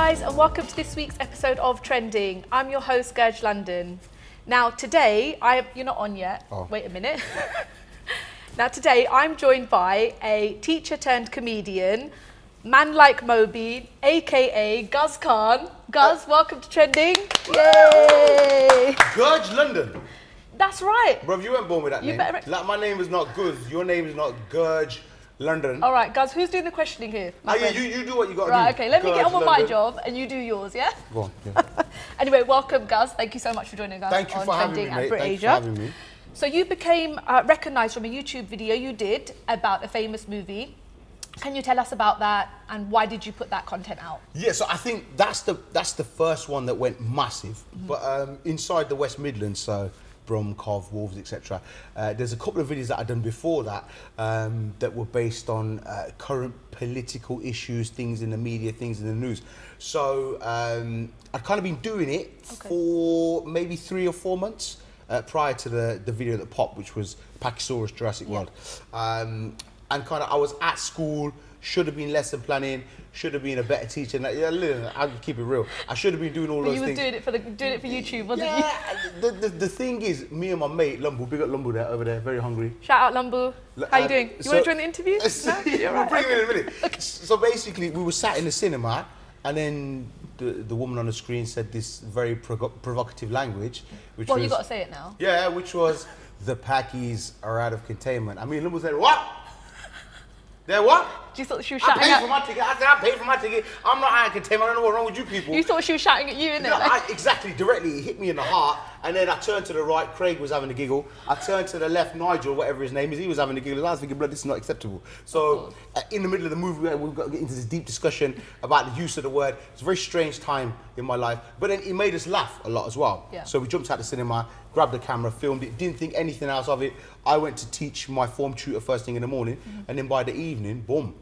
guys, and welcome to this week's episode of Trending. I'm your host, Gurj London. Now today, you're not on yet. Oh. Wait a minute. Now today, I'm joined by a teacher turned comedian, man like Moby, aka Guz Khan. Guz, welcome to Trending. Yay! Gurj London. That's right. Bro, you weren't born with that You name. better- Like, my name is not Guz. Your name is not Gurj London. All right, Guz, who's doing the questioning here? my friend? You do what you got to Right, do. okay, let me get Gurj on with my London. job and you do yours, yeah? Go on, yeah. Anyway, welcome, Guz. Thank you so much for joining us Thank you on for having Trending me, at mate. Thank you for BritAsia. having me. So you became recognised from a YouTube video you did about a famous movie. Can you tell us about that and why did you put that content out? Yeah, so I think that's the first one that went massive. Mm-hmm. But inside the West Midlands, so Brum, Cov, Wolves, etc. There's a couple of videos that I've done before that that were based on current political issues, things in the media, things in the news. So I've kind of been doing it for maybe 3 or 4 months prior to the video that popped, which was Pakisaurus Jurassic World. And kind of I was at school, should have been lesson planning, should have been a better teacher. Yeah, listen, I'll keep it real. I should have been doing all But those you was things. doing it for YouTube, wasn't you? Yeah, the thing is, me and my mate, Lumbu, big up Lumbu there, over there, very hungry. Shout out Lumbu. How you doing? You want to join the interview? No? Yeah, Right, we'll bring okay. it in a minute. Okay. So basically, we were sat in the cinema, and then the woman on the screen said this very provocative language, which Well, was... you got to say it now. Yeah, which was, the Pakis are out of containment. I mean, Lumbu said, what? They're what? Do you thought she was I shouting paid for at my ticket. I said, I paid for my ticket. I'm not out of containment. I don't know what's wrong with you people. you? Thought she was shouting at you, innit? Yeah, Like, exactly, directly. It hit me in the heart. And then I turned to the right, Craig was having a giggle. I turned to the left, Nigel, whatever his name is, he was having a giggle. And I was thinking, blood, this is not acceptable. So in the middle of the movie, we've got to get into this deep discussion about the use of the word. It's a very strange time in my life. But then it made us laugh a lot as well. Yeah. So we jumped out the cinema, grabbed the camera, filmed it, didn't think anything else of it. I went to teach my form tutor first thing in the morning. And then by the evening, boom.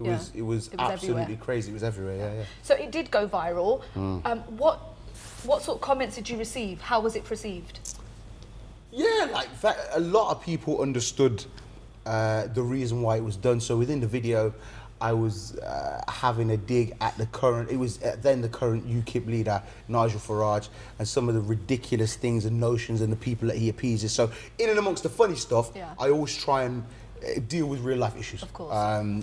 It was absolutely everywhere. crazy. It was everywhere, yeah. so it did go viral. What sort of comments did you receive? How was it perceived? Yeah, like that, a lot of people understood the reason why it was done. So within the video, I was having a dig at the current UKIP leader, Nigel Farage, and some of the ridiculous things and notions and the people that he appeases. So in and amongst the funny stuff, I always try and deal with real life issues, of course,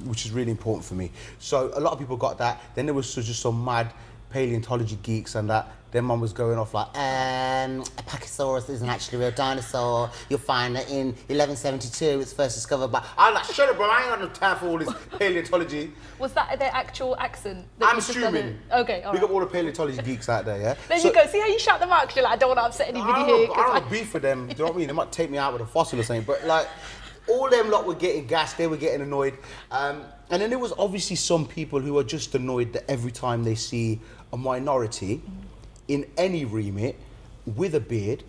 which is really important for me. So a lot of people got that. Then there was just some mad paleontology geeks and that. Then mum was going off like, a Pakisaurus isn't actually a real dinosaur. You'll find that in 1172 it's first discovered by... I'm like, shut up, bro, I ain't got no time for all this paleontology. Was that their actual accent? That I'm you just assuming. Okay, all Big right. up all the paleontology geeks out there, yeah? There you go. See how you shout them out? 'Cause you're like, I don't want to upset anybody here. I 'cause don't have beef for them, do you know what I mean? They might take me out with a fossil or something, but like, all them lot were getting gassed, they were getting annoyed. And then there was obviously some people who are just annoyed that every time they see a minority in any remit with a beard,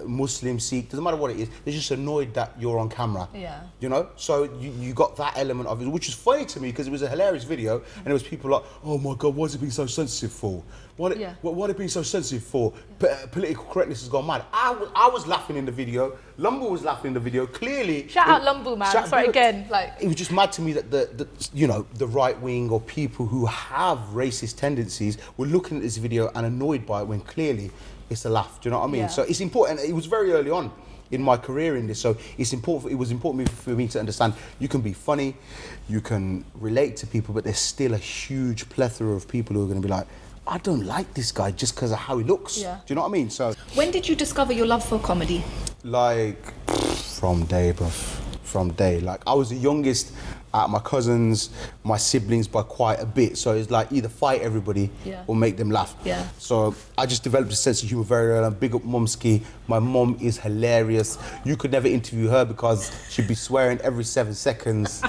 Muslim, Sikh, doesn't matter what it is, they're just annoyed that you're on camera. Yeah. You know? So you got that element of it, which is funny to me because it was a hilarious video and there was people like, oh my God, why is it being so sensitive for? Why it being so sensitive for? Political correctness has gone mad. I was laughing in the video, Lumbu was laughing in the video, clearly. Shout out Lumbu, man. Sorry, again. Like, it was just mad to me that the right wing or people who have racist tendencies were looking at this video and annoyed by it when clearly it's a laugh. Do you know what I mean? Yeah. So it's important. It was very early on in my career in this, so it's important. It was important for me to understand you can be funny, you can relate to people, but there's still a huge plethora of people who are going to be like, I don't like this guy just because of how he looks. Yeah. Do you know what I mean? So when did you discover your love for comedy? like from day, bruv. From day. Like I was the youngest out of my cousins, my siblings by quite a bit. So it's like either fight everybody or make them laugh. Yeah. So I just developed a sense of humour very early. Big up Mumski. My mum is hilarious. You could never interview her because she'd be swearing every 7 seconds.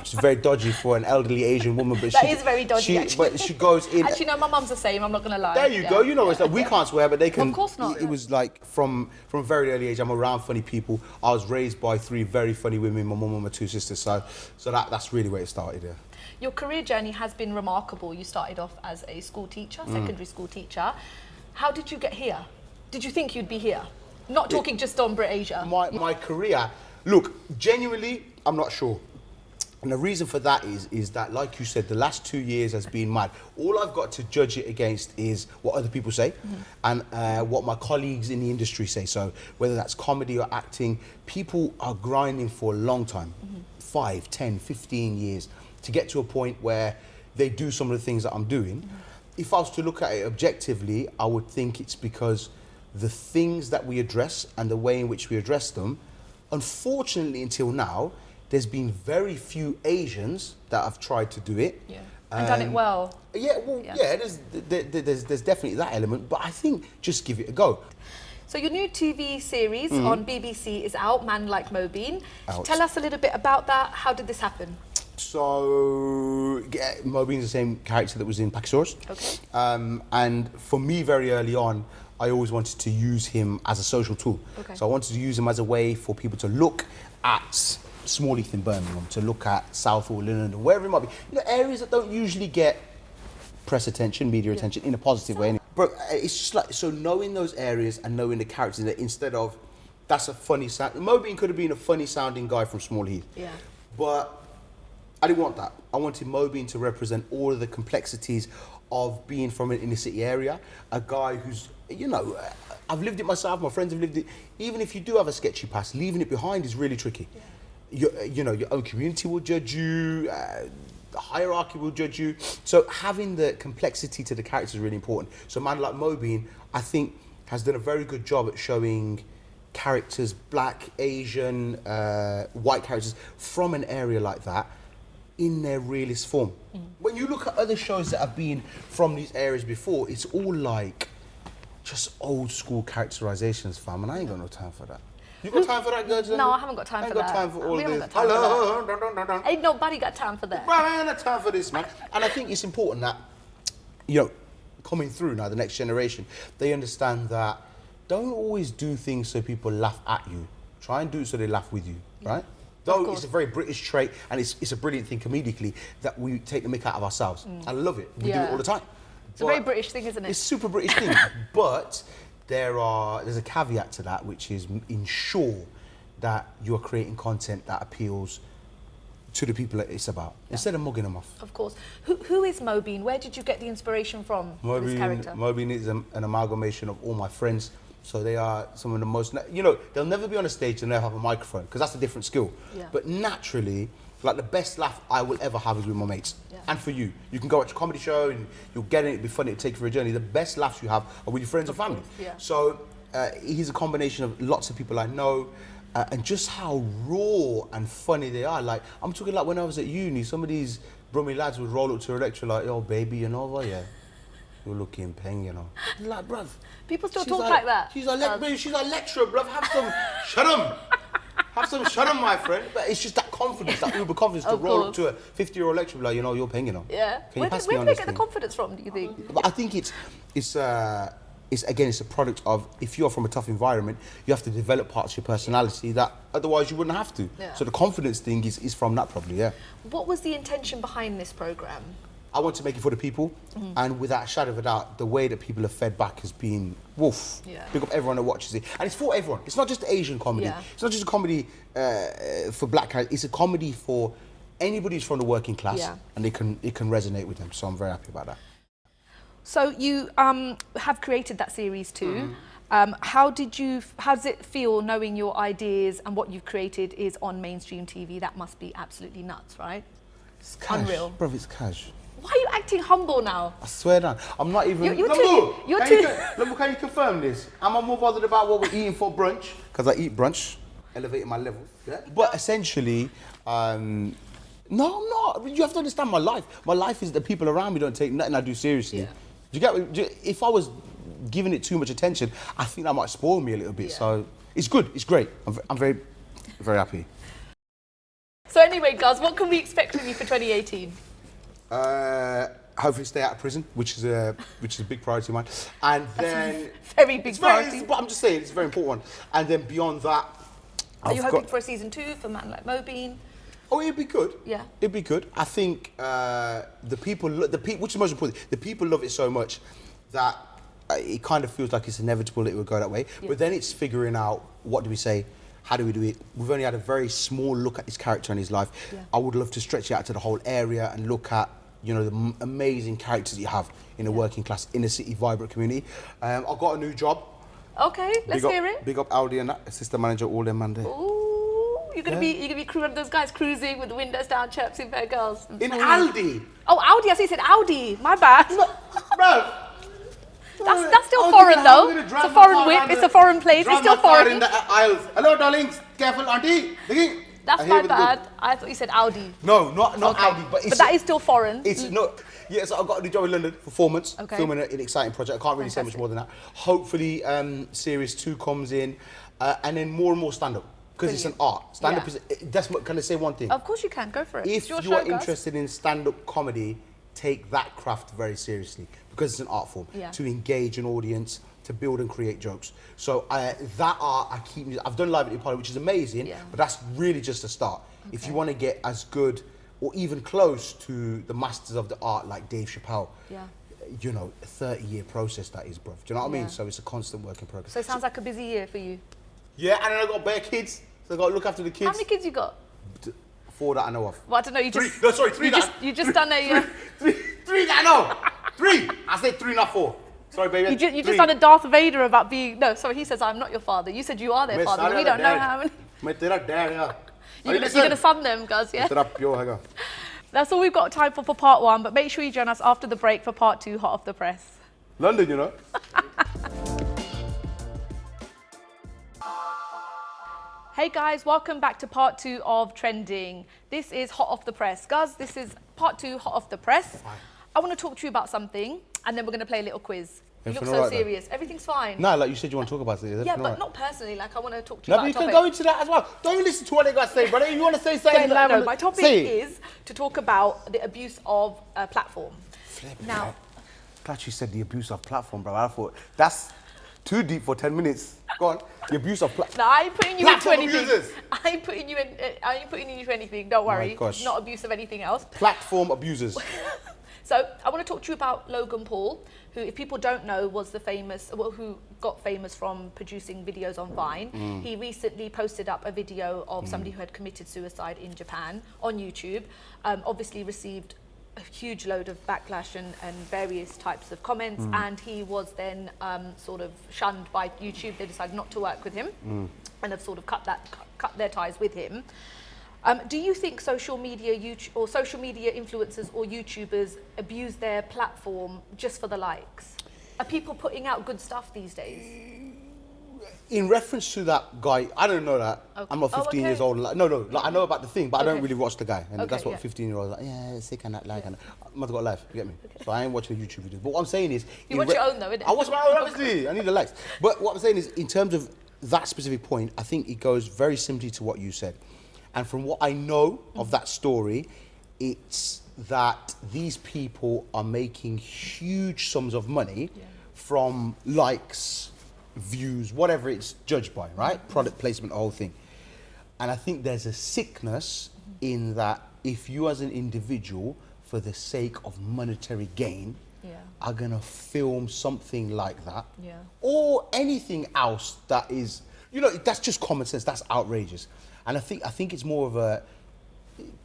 She's very dodgy for an elderly Asian woman. But That is very dodgy, actually. But she goes in... Actually, no, my mum's the same, I'm not going to lie. There you go. You know, it's like we can't swear, but they can. Of course not. It was like from a very early age. I'm around funny people. I was raised by 3 very funny women, my mum and my 2 sisters. So that's really where it started. Yeah. Your career journey has been remarkable. You started off as a school teacher, secondary school teacher. How did you get here? Did you think you'd be here? Not talking just on BritAsia. My career. Look, genuinely, I'm not sure. And the reason for that is that, like you said, the last 2 years has been mad. All I've got to judge it against is what other people say and what my colleagues in the industry say. So whether that's comedy or acting, people are grinding for a long time, 5, 10, 15 years, to get to a point where they do some of the things that I'm doing. If I was to look at it objectively, I would think it's because the things that we address and the way in which we address them, unfortunately until now, there's been very few Asians that have tried to do it. Yeah. And done it well. Yeah, well, yeah, there's definitely that element, but I think just give it a go. So your new TV series on BBC is out, Man Like Mobeen. Out. Tell us a little bit about that. How did this happen? So, yeah, Mobeen's the same character that was in Pakisaurus. Okay. And for me, very early on, I always wanted to use him as a social tool. Okay. So I wanted to use him as a way for people to look at Small Heath in Birmingham, to look at Southall, London, wherever it might be. You know, areas that don't usually get press attention, media attention in a positive way. But it's just like, so knowing those areas and knowing the characters that instead of, that's a funny sound. Mobeen could have been a funny sounding guy from Small Heath. Yeah. But I didn't want that. I wanted Mobeen to represent all of the complexities of being from an inner city area. A guy who's, you know, I've lived it myself, my friends have lived it. Even if you do have a sketchy past, leaving it behind is really tricky. Yeah. You know, your own community will judge you, the hierarchy will judge you. So having the complexity to the characters is really important. So a man like Mobeen, I think, has done a very good job at showing characters, black, Asian, white characters from an area like that in their realist form. When you look at other shows that have been from these areas before, it's all like just old school characterizations, fam, and I ain't got no time for that. You got time for that, Gurj? No, I haven't got time for that. I ain't got time for all we this. Got time Hello, for that. Ain't nobody got time for that. Bro, I ain't got time for this, man. And I think it's important that, you know, coming through now, the next generation, they understand that don't always do things so people laugh at you. Try and do it so they laugh with you, right? Though it's a very British trait, and it's a brilliant thing comedically, that we take the mick out of ourselves. I love it. We do it all the time. It's a very British thing, isn't it? It's a super British thing. But there's a caveat to that, which is ensure that you're creating content that appeals to the people that it's about, instead of mugging them off. Of course. Who is Mobeen? Where did you get the inspiration from for this character? Mobeen is an amalgamation of all my friends. So they are some of the most, you know, they'll never be on a stage and they'll have a microphone, because that's a different skill. Yeah. But naturally, like the best laugh I will ever have is with my mates. Yeah. And for you. You can go watch a comedy show and you'll get it, it'll be funny, it'll take you for a journey. The best laughs you have are with your friends and family. Yeah. So he's a combination of lots of people I know, and just how raw and funny they are. Like, I'm talking like when I was at uni, some of these Brummy lads would roll up to a lecture like, yo, baby, you know what, yeah? You're looking peng, you know. Like, bruv. People still talk like that? She's like lecturer, bruv. Have some, shut 'em. Have some, shut 'em, my friend. But it's just that confidence, that uber confidence to roll up to a 50-year-old lecturer like, you know, you're peng, you know. Yeah. Where do they get the confidence from, do you think? But I think it's a product of, if you're from a tough environment, you have to develop parts of your personality that otherwise you wouldn't have to. Yeah. So the confidence thing is from that probably, yeah. What was the intention behind this programme? I want to make it for the people, and without a shadow of a doubt, the way that people have fed back has been woof. Yeah. Pick up everyone that watches it, and it's for everyone. It's not just Asian comedy. Yeah. It's not just a comedy for black guys. It's a comedy for anybody who's from the working class, and it can resonate with them. So I'm very happy about that. So you have created that series too. How does it feel knowing your ideas and what you've created is on mainstream TV? That must be absolutely nuts, right? It's cash. Unreal. Bro, it's cash. Why are you acting humble now? I swear down. I'm not even... Can you confirm this? I'm more bothered about what we're eating for brunch, because I eat brunch, elevating my level. Yeah? But essentially, no, I'm not. You have to understand my life. My life is the people around me don't take nothing I do seriously. Yeah. If I was giving it too much attention, I think that might spoil me a little bit. Yeah. So it's good. It's great. I'm very, very happy. So anyway, Guz, what can we expect from you for 2018? Hopefully stay out of prison, which is a big priority of mine. And then very big priority. But I'm just saying, it's a very important one. And then beyond that, are you hoping for a season 2 for Man Like Mobeen? Oh, it'd be good. Yeah, it'd be good. I think the people, which is most important, the people love it so much that it kind of feels like it's inevitable that it would go that way. Yeah. But then it's figuring out, what do we say? How do we do it? We've only had a very small look at his character and his life. Yeah. I would love to stretch it out to the whole area and look at, you know, the amazing characters you have in a working class, inner city, vibrant community. I've got a new job. Okay, let's hear it. Big up Audi and that, assistant manager, all them man there. Ooh, you're gonna be one of those guys cruising with the windows down, chirping fair girls. In Aldi. Oh, Audi, I see you said Audi. My bad. Bro. That's still foreign though. It's a foreign whip. It's a foreign place. It's still foreign. In the aisles. Hello, darlings. Careful, auntie. That's my bad. I thought you said Audi. No, not Okay. Audi, but it's. But that is still foreign. It's not. Yeah, so I've got a new job in London for 4 months, Okay. filming an exciting project. I can't really say much more than that. Hopefully, series 2 comes in, and then more and more stand-up. Because it's an art. Stand-up is. Can I say one thing? Of course you can. Go for it. If you are interested in stand-up comedy, take that craft very seriously because it's an art form to engage an audience, to build and create jokes. So that art, I've done live at the Apollo, which is amazing, but that's really just a start. Okay. If you want to get as good or even close to the masters of the art like Dave Chappelle, you know, a 30-year process that is, bruv. Do you know what I mean? So it's a constant work in progress. So it sounds like a busy year for you. Yeah, and then I've got bare kids, so I've got to look after the kids. How many kids you got? 4 that I know of. Well, I don't know. You just. 3. No, sorry, 3 You just done a. Three that I know. 3. I said 3, not 4. Sorry, baby. You just done a Darth Vader about being. No, sorry. He says I'm not your father. You said you are their father. We don't know how many. You're gonna son them, Guz, yeah? That's all we've got time for part 1. But make sure you join us after the break for part 2, hot off the press. London, you know. Hey guys, welcome back to part 2 of Trending. This is Hot Off the Press. Guz, this is part 2, Hot Off the Press. Fine. I want to talk to you about something, and then we're going to play a little quiz. You look Everything so all right, serious. Everything's fine. No, like you said you want to talk about it. Yeah, but not personally. Like, I want to talk to you about No, but a you topic. can go into that as well. Don't listen to what they got to say, brother. If you want to say something, No, my topic is to talk about the abuse of a platform. Now, Glad you said the abuse of platform, bro. I thought that's too deep for 10 minutes. Go on. The abuse of platform. no, I ain't putting you into Platform anything. abusers. I ain't putting you into anything. Don't worry. gosh. Not abuse of anything else. Platform abusers. So I want to talk to you about Logan Paul, who, if people don't know, was who got famous from producing videos on Vine. He recently posted up a video of somebody who had committed suicide in Japan on YouTube. Obviously received a huge load of backlash and various types of comments, and he was then sort of shunned by YouTube. They decided not to work with him and have sort of cut their ties with him. Do you think social media influencers or YouTubers abuse their platform just for the likes? Are people putting out good stuff these days? In reference to that guy, I don't know that. Okay. I'm not 15 okay. years old. Like, no, like, I know about the thing, but I don't Okay. really watch the guy. And Okay, that's what yeah. 15-year-olds like, yeah, it's sick and that, like, and mother got life, you get me? So I ain't watching the YouTube videos. But what I'm saying is... You watch your own though, innit? I watch my own, obviously. I need the likes. But what I'm saying is, in terms of that specific point, I think it goes very simply to what you said. And from what I know of that story, it's that these people are making huge sums of money from likes, views, whatever it's judged by, right? Product placement, the whole thing. And I think there's a sickness in that if you as an individual, for the sake of monetary gain, are gonna film something like that, or anything else that is, you know, that's just common sense, that's outrageous. And I think it's more of a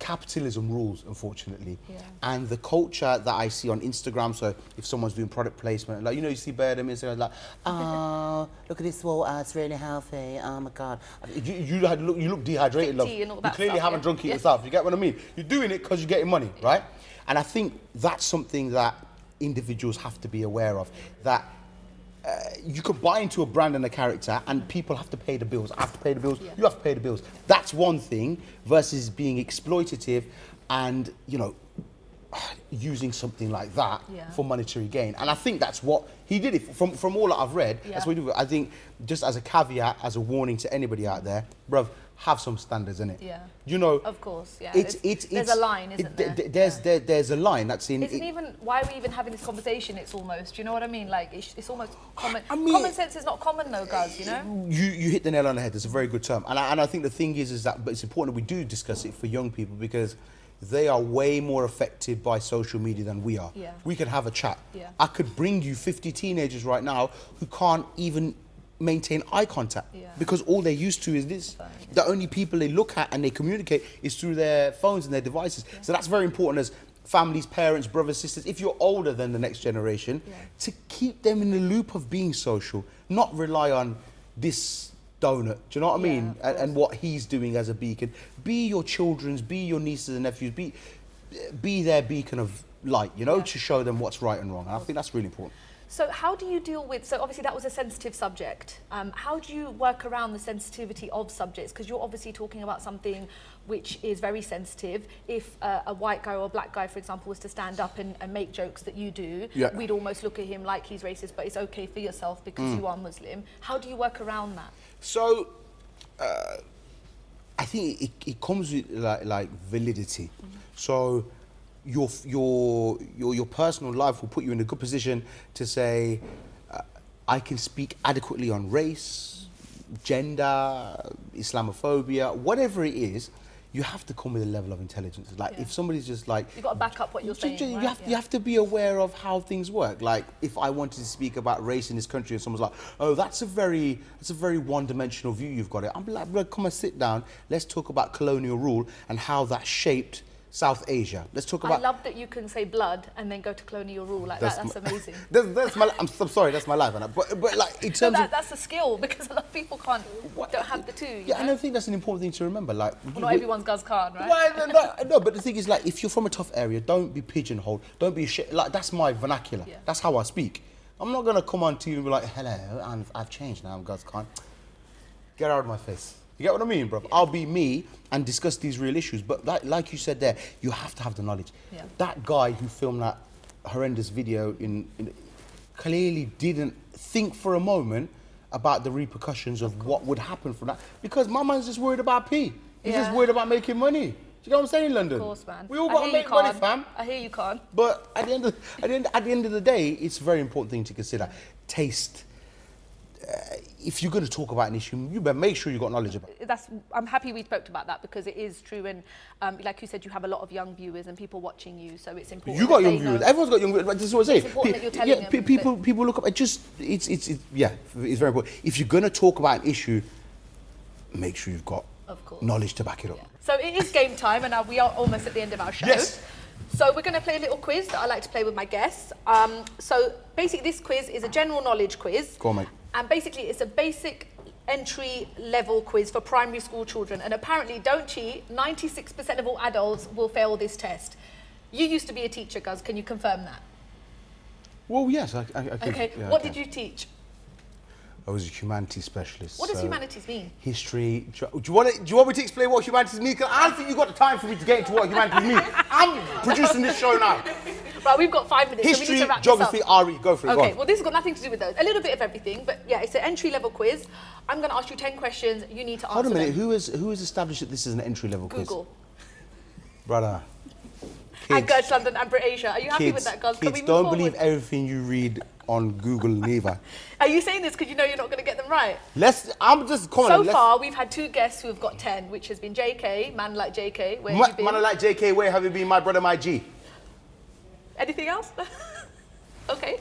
capitalism rules, unfortunately. And the culture that I see on Instagram, so if someone's doing product placement, like, you know, you see bare them Instagram, like, oh, look at this water, it's really healthy, oh my God. You look dehydrated, love. And all You that clearly stuff, haven't drunk it yourself, you get what I mean? You're doing it because you're getting money, right? And I think that's something that individuals have to be aware of, that you could buy into a brand and a character and people have to pay the bills. I have to pay the bills, you have to pay the bills. That's one thing versus being exploitative and, you know, using something like that for monetary gain. And I think that's what he did. It from all that I've read, that's what he did. I think just as a caveat, as a warning to anybody out there, bruv, have some standards, innit? You know, Of course, yeah. There's a line, isn't there? There's a line that's in. Isn't even why are we even having this conversation? It's almost, you know what I mean? Like it's almost common. I mean, common sense is not common though, guys. You know. You hit the nail on the head. It's a very good term, and I think the thing is that, but it's important that we do discuss it for young people because they are way more affected by social media than we are. We can have a chat. I could bring you 50 teenagers right now who can't even maintain eye contact Yeah. because all they're used to is this. Phone. The only people they look at and they communicate is through their phones and their devices. Yeah. So that's very important as families, parents, brothers, sisters, if you're older than the next generation, to keep them in the loop of being social, not rely on this donut, do you know what I mean? And what he's doing as a beacon. Be your children's, be your nieces and nephews, be their beacon of light, you know, to show them what's right and wrong. And I think that's really important. So how do you deal with, so obviously that was a sensitive subject. How do you work around the sensitivity of subjects? Because you're obviously talking about something which is very sensitive. If a white guy or a black guy, for example, was to stand up and make jokes that you do, we'd almost look at him like he's racist, but it's okay for yourself because you are Muslim. How do you work around that? So, I think it comes with like validity. So, your personal life will put you in a good position to say, I can speak adequately on race, gender, Islamophobia, whatever it is. You have to come with a level of intelligence. Like if somebody's just like, you've got to back up what you're saying. You have to be aware of how things work. Like if I wanted to speak about race in this country and someone's like, oh, that's a very one-dimensional view you've got it. I'm like, bro, come and sit down. Let's talk about colonial rule and how that shaped South Asia. Let's talk about. I love that you can say blood and then go to colonial rule like that. That's amazing. That's my. I'm sorry, that's my life, but like in terms of that's a skill because a lot of people don't have the two. You know? And I think that's an important thing to remember. Like, not everyone's Guz Khan, right? Well, no, but the thing is, like, if you're from a tough area, don't be pigeonholed. Don't be shit. Like that's my vernacular. Yeah. That's how I speak. I'm not gonna come on TV and be like, hello, I've changed now. I'm Guz Khan. Get out of my face. You get what I mean, bro? Yeah. I'll be me and discuss these real issues. But like you said there, you have to have the knowledge. Yeah. That guy who filmed that horrendous video clearly didn't think for a moment about the repercussions of what would happen from that. Because my man's just worried about pee. He's just worried about making money. Do you know what I'm saying, London? Of course, man. We all got to make money, fam. I hear you, Khan. But at the end of the day, it's a very important thing to consider. Taste. If you're going to talk about an issue, you better make sure you've got knowledge about it. I'm happy we spoke about that because it is true, and like you said, you have a lot of young viewers and people watching you, so it's important. You got young viewers. Everyone's got young viewers. This is what I'm saying. It's important that you're telling them. People look up. It's very important. If you're going to talk about an issue, make sure you've got knowledge to back it up. Yeah. So it is game time, and now we are almost at the end of our show. Yes. So we're going to play a little quiz that I like to play with my guests. So basically, this quiz is a general knowledge quiz. Go on, mate. And basically, it's a basic entry-level quiz for primary school children. And apparently, don't cheat, 96% of all adults will fail this test. You used to be a teacher, Guz. Can you confirm that? Well, yes, I can. Okay, yeah, what did you teach? I was a humanities specialist. What does humanities mean? History. Do you want me to explain what humanities means? Because I don't think you've got the time for me to get into what humanities means. I'm producing this show now. Right, we've got 5 minutes. History, so we need to wrap geography, this up. RE, go for it. Okay, well, this has got nothing to do with those. A little bit of everything, but yeah, it's an entry-level quiz. I'm going to ask you 10 questions. You need to answer Hold a minute. them. Who has established that this is an entry-level quiz? Google. Brother. And Gurj London and BritAsia. Are you happy with that, Guz? Can we move don't forward? believe everything you read on Google neither. Are you saying this because you know you're not going to get them right? So far, we've had 2 guests who have got 10, which has been JK, man like JK. Where have you been? Man like JK, where have you been, my brother, my G? Anything else? Okay.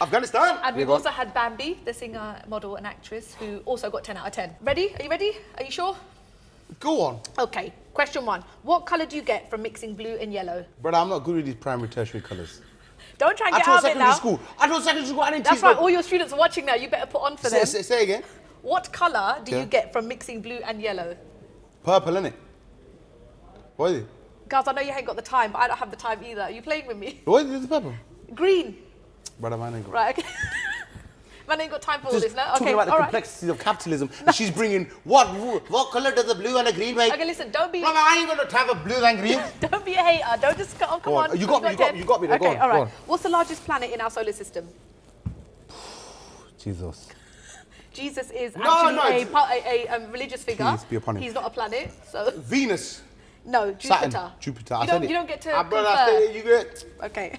Afghanistan. And we've also had Bambi, the singer, model and actress, who also got 10 out of 10. Ready? Are you ready? Are you sure? Go on. Okay. Question 1. What colour do you get from mixing blue and yellow? Brother, I'm not good with these primary, tertiary colours. Don't try and get out of it now. I taught secondary school. I didn't That's teach right. them. All your students are watching now. You better put on for them. Say again. What colour do you get from mixing blue and yellow? Purple, innit? What is it? Guys, I know you ain't got the time, but I don't have the time either. Are you playing with me? What is the purple? Green. Brother, man ain't got. Right, okay. Man ain't got time for all this, no? Talking Okay, about the all right. complexities of capitalism. She's bringing what colour does the blue and the green make? Okay, listen, don't be... Brother, I ain't going to have a blue and green. Don't be a hater. Don't just... Oh, come on. You got me there. Okay, all right. What's the largest planet in our solar system? Jesus. Jesus is actually a religious figure. Peace be upon him. He's not a planet, so... Venus. No, Jupiter. Saturn. Jupiter. You don't get to brother, I said it, you get. Okay.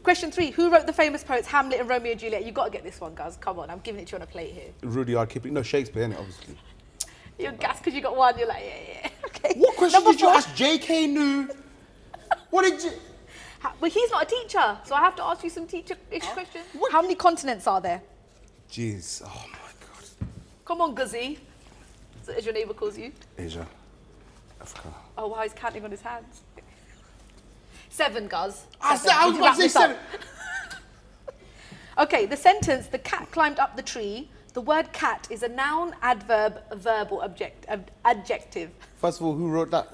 Question 3. Who wrote the famous poets Hamlet and Romeo and Juliet? You've got to get this one, guys. Come on, I'm giving it to you on a plate here. Rudyard Kipling. No, Shakespeare, innit, obviously. You're gassed because you got 1. You're like, yeah. Okay. What question did you ask JK knew? What did you... Well, he's not a teacher, so I have to ask you some teacher-ish questions. How many continents are there? Jeez, oh my God. Come on, Guzzy. As your neighbour calls you. Asia. Africa. Oh, wow, he's counting on his hands. 7, Guz. I was You about to say wrap this up. 7. Okay, the sentence, the cat climbed up the tree. The word cat is a noun, adverb, verb, or adjective. First of all, who wrote that?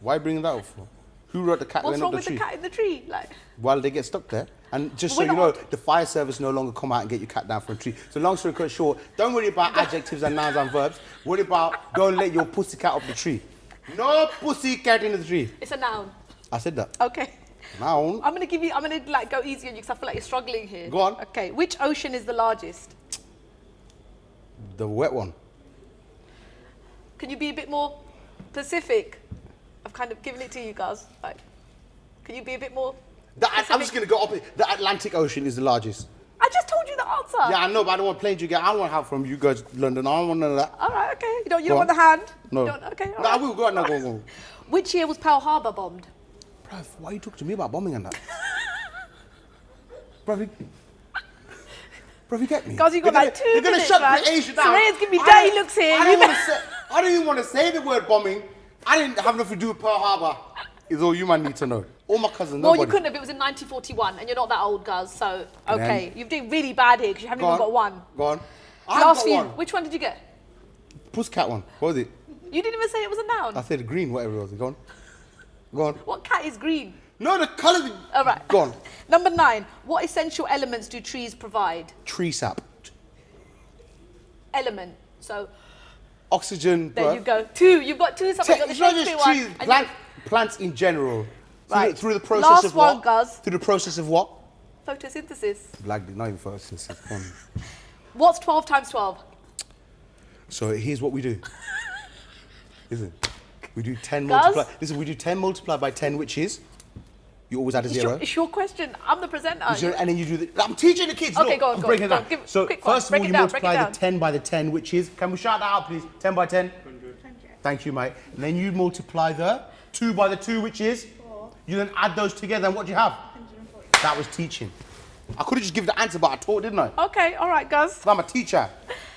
Why bring that up for? Who wrote the cat What's going wrong up the with tree? the cat in the tree? Like, While they get stuck there. And just so We're you know, not- the fire service no longer come out and get your cat down from a tree. So long story short, don't worry about adjectives and nouns and verbs. Worry about don't let your pussy cat up the tree. No pussy cat in the tree. it's a noun. I said that. Okay. Noun. I'm gonna like go easy on you because I feel like you're struggling here. Go on. Okay, which ocean is the largest? The wet one. Can you be a bit more specific? I've kind of given it to you guys. Like, can you be a bit more? I'm just going to go up. The Atlantic Ocean is the largest. I just told you the answer. Yeah, I know, but I don't want planes you get. I don't want help from you guys, London. I don't want none of that. All right, okay. You Go don't on. want the hand? No. You don't, okay, all No, I right. will. Go on, no, go. Which year was Pearl Harbor bombed? Bruv, why are you talking to me about bombing and that? Bruv, you get me? Guys, you got like 2 You're going to minutes, shut man. BritAsia down. Soraya's giving me dirty looks here. I don't even want to say the word bombing. I didn't have nothing to do with Pearl Harbor. Is all you man need to know. All my cousins, Well, nobody. you couldn't have. It was in 1941, and you're not that old, guys. So, And okay. then- You're doing really bad here because you haven't even got one. Go on. I Last got few. one. Which one did you get? Pussycat one. What was it? You didn't even say it was a noun. I said green, whatever it was. Go on. Go on. What cat is green? No, the colour. All right. Go on. Number 9. What essential elements do trees provide? Tree sap. Element. So Oxygen. there bruv. you go. 2. You've got 2 something. It's not just trees, plants in general. Right. Through the process Last of what? one, Guz. Through the process of what? Photosynthesis. Like, not even photosynthesis. Come on. What's 12 times 12? So here's what we do. Listen, we do 10 Guz? multiplied. Listen, we do 10 multiplied by 10, which is you always add a zero. It's your question. I'm the presenter. Zero, and then you do the. I'm teaching the kids. Okay, look, go on, I'm go breaking on, it go down. on. Give- So quick one. first of Break all, it you down, break it multiply the down. 10 by the 10, which is. Can we shout that out, please? 10 by 10. 100. Thank you, mate. And then you multiply the 2 by the 2, which is. 4. You then add those together, and what do you have? 140. That was teaching. I could have just given the answer, but I taught, didn't I? Okay, all right, Guz. I'm a teacher.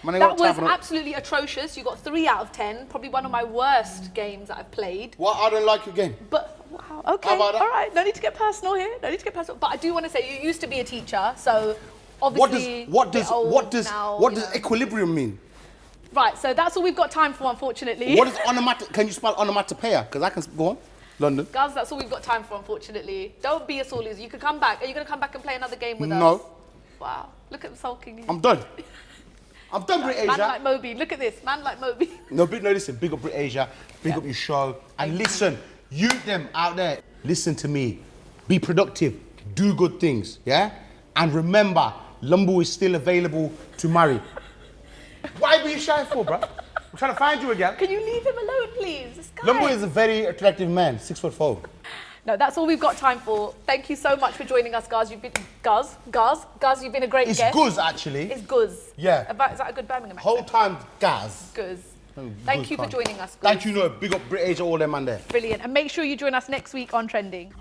Man, I That got time was for absolutely atrocious. You got 3 out of 10. Probably one of my worst games that I've played. What? I don't like your game. But wow, okay, How about that? all right. No need to get personal here. No need to get personal. But I do want to say you used to be a teacher, so What obviously does what does equilibrium mean? Right. So that's all we've got time for, unfortunately. What is onomatopoeia? Can you spell onomatopoeia? Because I can go on. London. Guys, that's all we've got time for, unfortunately. Don't be a sore loser. You can come back. Are you going to come back and play another game with us? No. Wow. Look at him sulking here. I'm done. I'm done, Man BritAsia. like Moby. Look at this. Man like Moby. No, listen. Big up BritAsia. Big up your show. And listen, you them out there, listen to me. Be productive. Do good things. Yeah. And remember, Lumbo is still available to marry. Why are you shy for, bro? I'm trying to find you again. Can you leave him alone, please? This guy. Lumbo is a very attractive man, 6'4". No, that's all we've got time for. Thank you so much for joining us, Guz. You've been Guz. You've been a great It's guest. Guz, actually. It's Guz. Yeah. Is that a good Birmingham accent? Whole time, Gaz. Guz. Oh, Thank Guz you for Khan. joining us, Guz. Thank you, no, big up BritAsia, all them man there. Brilliant. And make sure you join us next week on Trending.